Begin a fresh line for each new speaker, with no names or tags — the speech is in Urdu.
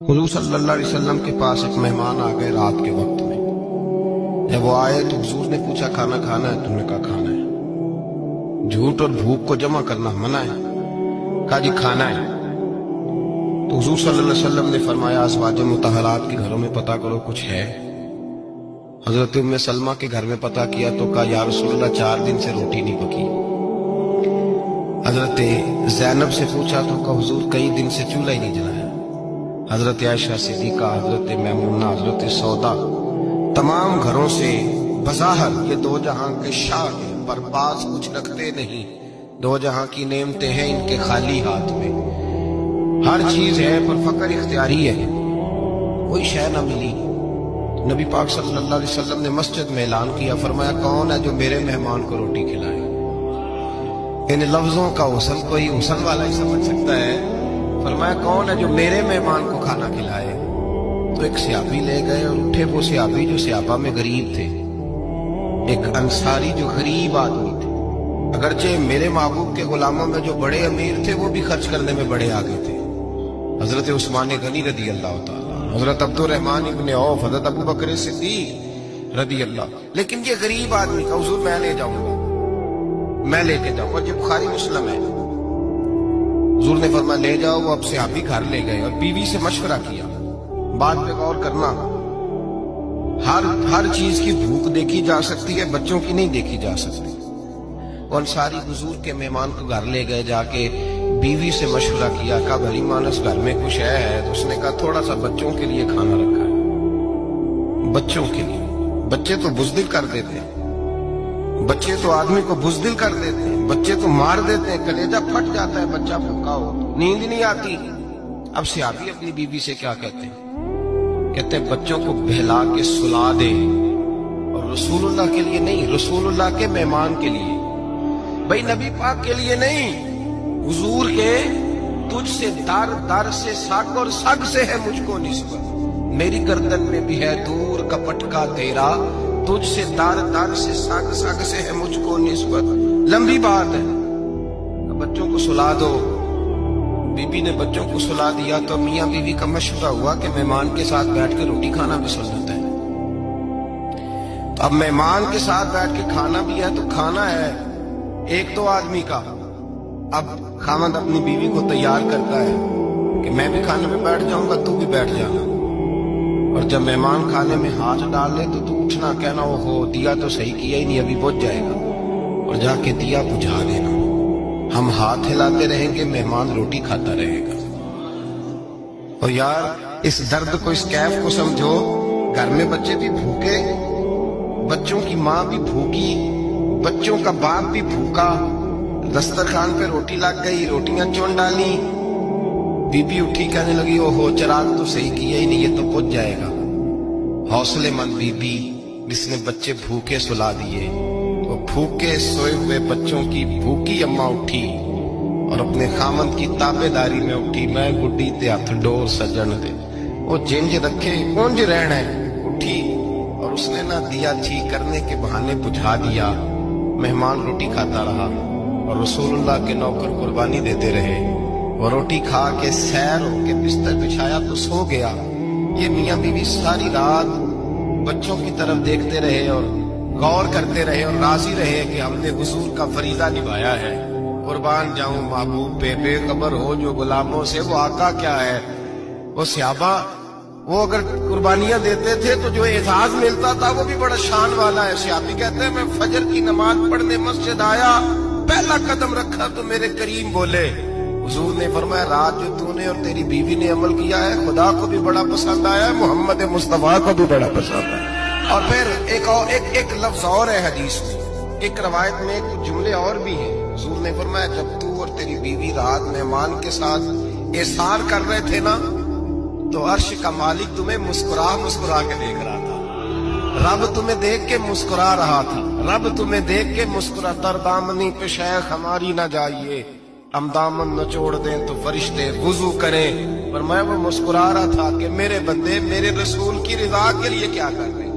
حضور صلی اللہ علیہ وسلم کے پاس ایک مہمان آ گئے رات کے وقت میں۔ جب وہ آئے تو حضور نے پوچھا کھانا کھانا ہے؟ تم نے کہا کھانا ہے۔ جھوٹ اور بھوک کو جمع کرنا منع ہے؟ کہا جی کھانا ہے۔ تو حضور صلی اللہ علیہ وسلم نے فرمایا ازواج مطہرات کے گھروں میں پتہ کرو کچھ ہے۔ حضرت ام سلمہ کے گھر میں پتہ کیا تو کہا یا رسول اللہ 4 دن سے روٹی نہیں پکی۔ حضرت زینب سے پوچھا تو کہا حضور کئی دن سے چولہا ہی نہیں جلایا۔ حضرت عائشہ صدیقہ، حضرت میمونہ، حضرت سودا، تمام گھروں سے بظاہر یہ دو جہاں کے شاہ ہیں، پر باز کچھ رکھتے نہیں۔ دو جہاں کی نعمتیں ہیں ان کے خالی ہاتھ میں، ہر چیز ہے پر فقر اختیاری ہے، کوئی شے نہ ملی۔ نبی پاک صلی اللہ علیہ وسلم نے مسجد میں اعلان کیا، فرمایا کون ہے جو میرے مہمان کو روٹی کھلائے؟ ان لفظوں کا غسل کوئی غسل والا ہی سمجھ سکتا ہے۔ فرمایا کون ہے جو میرے مہمان کو کھانا کھلائے؟ تو ایک صحابی لے گئے اور اٹھے وہ صحابی جو صحابہ میں غریب تھے، ایک انصاری جو غریب آدمی تھے، اگرچہ میرے محبوب کے غلاموں میں جو بڑے امیر تھے وہ بھی خرچ کرنے میں بڑے آگے تھے، حضرت عثمان غنی رضی اللہ تعالیٰ، حضرت عبد الرحمن ابن عوف، حضرت ابو بکر صدیق رضی اللہ۔ لیکن یہ غریب آدمی کا حضور میں لے جاؤں گا، میں لے کے جاؤں گا، یہ بخاری مسلم ہے۔ حضور نے فرمایا لے جاؤ۔ وہ اب صحابی گھر لے گئے اور بیوی سے مشورہ کیا، بات پہ غور کرنا، ہر چیز کی بھوک دیکھی جا سکتی ہے، بچوں کی نہیں دیکھی جا سکتی۔ وہ انصاری حضور کے مہمان کو گھر لے گئے، جا کے بیوی سے مشورہ کیا، کہا بھلی مانس گھر میں کچھ ہے؟ تو اس نے کہا تھوڑا سا بچوں کے لیے کھانا رکھا ہے۔ بچوں کے لیے؟ بچے تو بزدل کر دیتے ہیں، بچے تو آدمی کو بزدل کر دیتے ہیں، بچے تو مار دیتے ہیں، کلیجہ پھٹ جاتا ہے بچہ بھوکا ہو، نیند نہیں آتی۔ اب صحابی اپنی بیوی سے کیا کہتے ہیں؟ کہتے ہیں بچوں کو بہلا کے سلا دے، اور رسول اللہ کے لیے نہیں، رسول اللہ کے مہمان کے لیے، بھائی نبی پاک کے لیے نہیں، حضور کے تجھ سے در در سے سگ اور سگ سے ہے مجھ کو نسبت، میری گردن میں بھی ہے دور کا پٹکا تیرا، تجھ سے در در سے سگ سگ سے ہے مجھ کو نسبت۔ لمبی بات ہے، بچوں کو سلا دو۔ بی بی نے بچوں کو سلا دیا تو میاں بیوی کا مشورہ ہوا کہ مہمان کے ساتھ بیٹھ کے روٹی کھانا بھی سنت ہے۔ تو اب مہمان کے ساتھ بیٹھ کے کھانا بھی ہے تو کھانا ہے ایک دو آدمی کا۔ اب خاوند اپنی بیوی کو تیار کرتا ہے کہ میں بھی کھانے میں بیٹھ جاؤں گا، تو بھی بیٹھ جانا، اور جب مہمان کھانے میں ہاتھ ڈال لے تو اٹھنا، کہنا وہ ہو دیا تو صحیح کیا ہی نہیں، ابھی بجھ جائے گا، اور جا کے دیا بجھا دینا۔ ہم ہاتھ ہلاتے رہیں گے، مہمان روٹی کھاتا رہے گا۔ اور یار اس درد کو، اس کیف کو سمجھو، گھر میں بچے بھی بھوکے، بچوں کی ماں بھی بھوکی، بچوں کا باپ بھی بھوکا، دسترخوان پہ روٹی لگ گئی، روٹیاں چون ڈالی، بی بی اٹھی کہنے لگی او ہو چراغ تو صحیح کیا ہی نہیں، یہ تو بجھ جائے گا۔ حوصلے مند بی بی جس نے بچے بھوکے سلا دیے، وہ بھوکے سوئے ہوئے بچوں کی بھوکی اماں اٹھی اور اپنے خامند کی تابے داری میں اٹھی، میں گڈی تے ہاتھ ڈور سجن دے، وہ جنج رکھے کونج رہنا ہے، اٹھی اور اس نے نہ دیا ٹھیک کرنے کے بہانے بجھا دیا۔ مہمان روٹی کھاتا رہا اور رسول اللہ کے نوکر قربانی دیتے رہے۔ وہ روٹی کھا کے سیر ہو کے بستر بچھایا تو سو گیا۔ یہ میاں بیوی ساری رات بچوں کی طرف دیکھتے رہے اور غور کرتے رہے اور راضی رہے کہ ہم نے حضور کا فریضہ نبھایا ہے۔ قربان جاؤں محبوب پہ، بے خبر ہو جو غلاموں سے، وہ آقا کیا ہے۔ وہ صحابہ وہ اگر قربانیاں دیتے تھے تو جو اعزاز ملتا تھا وہ بھی بڑا شان والا ہے۔ صحابی کہتے ہیں میں فجر کی نماز پڑھنے مسجد آیا، پہلا قدم رکھا تو میرے کریم بولے، حضور نے فرمایا رات جو تو نے اور تیری بیوی نے عمل کیا ہے خدا کو بھی بڑا پسند آیا ہے، محمد مصطفیٰ کو بھی بڑا پسند ہے۔ اور پھر ایک لفظ اور ہے حدیث میں، ایک روایت میں کچھ جملے اور بھی ہیں۔ حضور نے فرمایا جب تو اور تیری بیوی رات مہمان کے ساتھ احسان کر رہے تھے نا تو عرش کا مالک تمہیں مسکرا کے دیکھ رہا تھا، رب تمہیں دیکھ کے مسکرا رہا تھا، رب تمہیں دیکھ کے مسکرا، تر دامنی پہ شیخ ہماری نہ جائیے، ہم دامن نہ چھوڑ دیں تو فرشتے وضو کریں۔ پر میں وہ مسکرا رہا تھا کہ میرے بندے میرے رسول کی رضا کے لیے کیا کر رہے ہیں۔